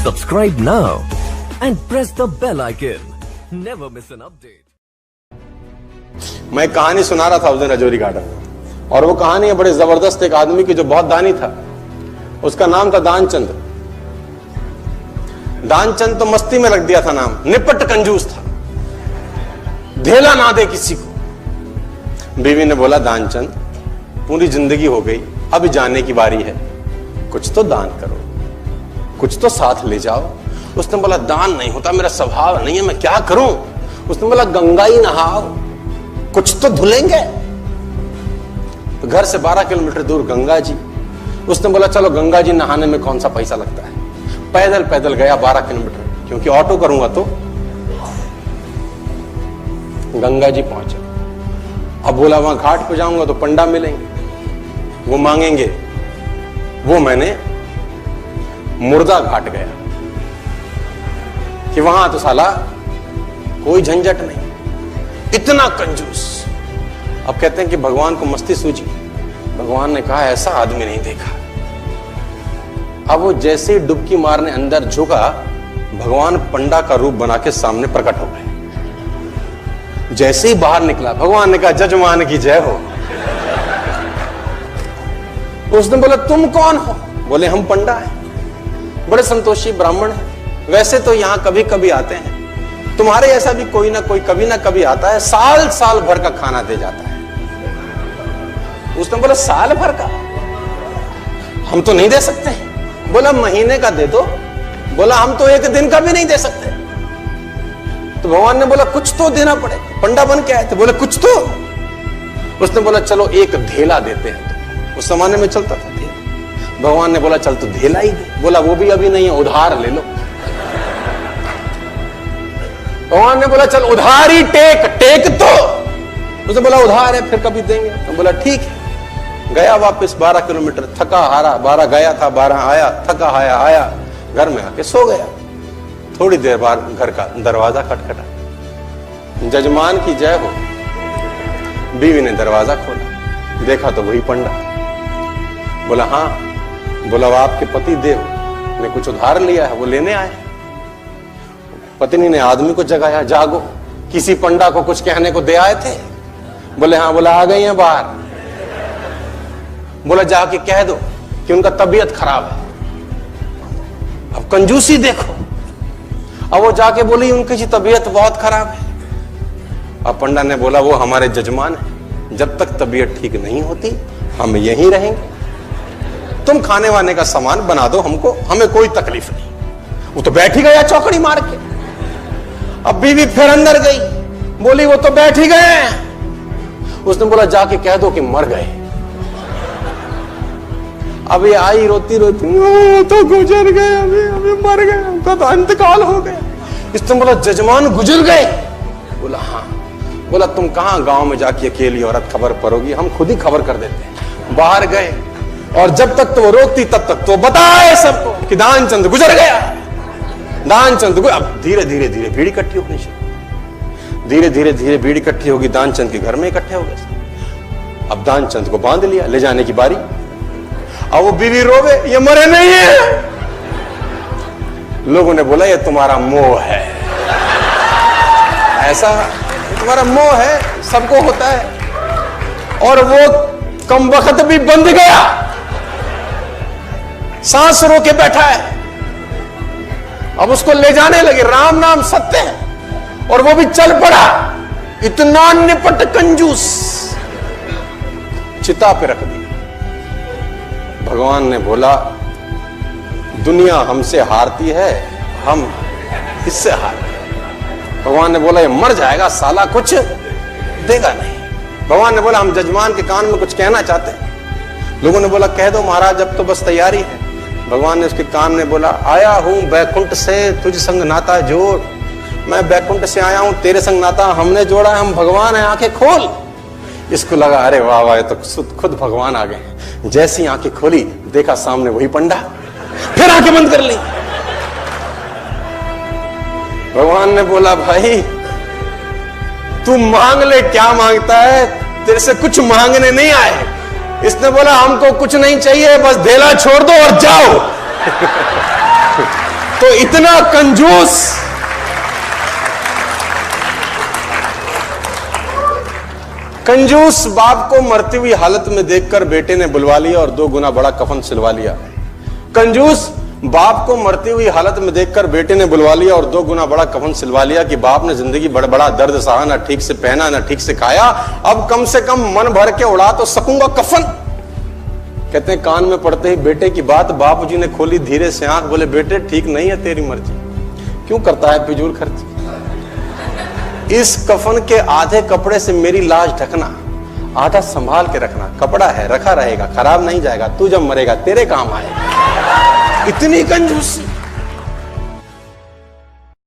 Subscribe now and press the bell icon. Never miss an update. मैं कहानी सुना रहा था उस दिन रजौरी गार्डन में, और वो कहानी है बड़े जबरदस्त एक आदमी की जो बहुत दानी था। उसका नाम था दानचंद। दानचंद तो मस्ती में रख दिया था नाम, निपट कंजूस था, धेला ना दे किसी को। बीवी ने बोला दानचंद पूरी जिंदगी हो गई, अब जाने की बारी है, कुछ तो दान करो, कुछ तो साथ ले जाओ। उसने बोला दान नहीं होता, मेरा स्वभाव नहीं है, मैं क्या करूं। उसने बोला गंगा ही नहाओ, कुछ तो धुलेंगे। तो घर से 12 किलोमीटर दूर गंगा जी। उसने बोला चलो गंगा जी नहाने में कौन सा पैसा लगता है। पैदल पैदल गया 12 किलोमीटर, क्योंकि ऑटो करूंगा तो। गंगा जी पहुंचा। अब बोला वहां घाट पे जाऊंगा तो पंडा मिलेंगे, वो मांगेंगे। वो मैंने मुर्दा घाट गया कि वहां तो साला कोई झंझट नहीं, इतना कंजूस। अब कहते हैं कि भगवान को मस्ती सूझी। भगवान ने कहा ऐसा आदमी नहीं देखा। अब वो जैसे ही डुबकी मारने अंदर झुका, भगवान पंडा का रूप बना के सामने प्रकट हो गए। जैसे ही बाहर निकला, भगवान ने कहा जजमान की जय हो। उसने बोला तुम कौन हो। बोले हम पंडा हैं, बड़े संतोषी ब्राह्मण हैं। वैसे तो यहां कभी कभी आते हैं, तुम्हारे ऐसा भी कोई ना कोई कभी ना कभी आता है, साल साल भर का खाना दे जाता है। उसने बोला साल भर का हम तो नहीं दे सकते। बोला महीने का दे दो। बोला हम तो एक दिन का भी नहीं दे सकते। तो भगवान ने बोला कुछ तो देना पड़ेगा, पंडा बन के आए थे, बोले कुछ तो। उसने बोला चलो एक धेला देते हैं। तो उस जमाने में चलता था धेला। भगवान ने बोला चल तो धेला ही दे। बोला वो भी अभी नहीं है, उधार ले लो। भगवान ने बोला चल उधार ही टेक तो। उसने बोला उधार है, फिर कभी देंगे। तो बोला ठीक है। गया वापस 12 किलोमीटर, थका हारा। 12 गया था, 12 आया, थका हाया आया, घर में आके सो गया। थोड़ी देर बाद घर का दरवाजा खटखटा। जजमान की जय हो। बीवी ने दरवाजा खोला, देखा तो वही पंडा। बोला हाँ। बोला वो आपके पति देव ने कुछ उधार लिया है, वो लेने आए। पत्नी ने आदमी को जगाया, जागो, किसी पंडा को कुछ कहने को दे आए थे। बोले हाँ। बोला आ गई हैं बाहर। बोला जाके कह दो कि उनका तबीयत खराब है। अब कंजूसी देखो। अब वो जाके बोली उनकी तबीयत बहुत खराब है। अब पंडा ने बोला वो हमारे जजमान है, जब तक तबीयत ठीक नहीं होती हम यहीं रहेंगे। तुम खाने वाने का सामान बना दो हमको, हमें कोई तकलीफ नहीं। वो तो बैठ ही गया चौकड़ी मार के। अब बीवी फिर अंदर गई, बोली वो तो बैठ ही गए। उसने बोला जाके कह दो कि मर गए। अब ये आई रोती रोती, तो गुजर गए, अभी मर गए, उनका तो इंतकाल हो गया। इसने बोला जजमान गुजर गए। बोला हाँ। बोला तुम कहां गांव में जाके अकेली औरत खबर परोगी, हम खुद ही खबर कर देते हैं। बाहर गए, और जब तक तो वो रोकती तब तक तो बताए सबको कि दानचंद गुजर गया। दानचंद अब धीरे धीरे धीरे भीड़ इकट्ठी होनी शुरू। धीरे धीरे धीरे भीड़ इकट्ठी होगी, दानचंद के घर में इकट्ठे हो गए। अब दानचंद को बांध लिया, ले जाने की बारी। अब वो बीवी रोवे, ये मरे नहीं है। लोगों ने बोला ये तुम्हारा मोह है, ऐसा तुम्हारा मोह है, सबको होता है। और वो कम वक्त भी बंध गया, सांस रो के बैठा है। अब उसको ले जाने लगे, राम नाम सत्य है, और वो भी चल पड़ा। इतना निपट कंजूस, चिता पे रख दिया। भगवान ने बोला दुनिया हमसे हारती है, हम इससे हार गए। भगवान ने बोला ये मर जाएगा साला, कुछ देगा नहीं। भगवान ने बोला हम जजमान के कान में कुछ कहना चाहते हैं। लोगों ने बोला कह दो महाराज, अब तो बस तैयारी है। भगवान ने उसके कान में बोला आया हूं बैकुंठ से तुझ संग नाता जोड़। मैं बैकुंठ से आया हूं, तेरे संग नाता हमने जोड़ा है, हम भगवान है, आंखें खोल। इसको लगा अरे वाह वाह, ये तो खुद भगवान आ गए। जैसी आंखें खोली, देखा सामने वही पंडा। फिर आंखें बंद कर ली। भगवान ने बोला भाई तू मांग ले, क्या मांगता है, तेरे से कुछ मांगने नहीं आए। इसने बोला हमको कुछ नहीं चाहिए, बस धेला छोड़ दो और जाओ। तो इतना कंजूस, कंजूस बाप को मरती हुई हालत में देखकर बेटे ने बुलवा लिया और 2 गुना बड़ा कफन सिलवा लिया। कंजूस बाप को मरती हुई हालत में देखकर बेटे ने बुलवा लिया और 2 गुना बड़ा कफन सिलवा लिया कि बाप ने जिंदगी बड़ा दर्द सहा, ना ठीक से पहना ना ठीक से खाया, अब कम से कम मन भर के उड़ा तो सकूंगा कफन। कहते हैं कान में पड़ते ही बेटे की बात बाप जी ने खोली धीरे से आंख, बोले बेटे ठीक नहीं है तेरी मर्जी, क्यों करता है फिजूल खर्च? इस कफन के आधे कपड़े से मेरी लाश ढकना, आधा संभाल के रखना, कपड़ा है रखा रहेगा, खराब नहीं जाएगा, तू जब मरेगा तेरे काम आएगा। इतनी कंजूसी।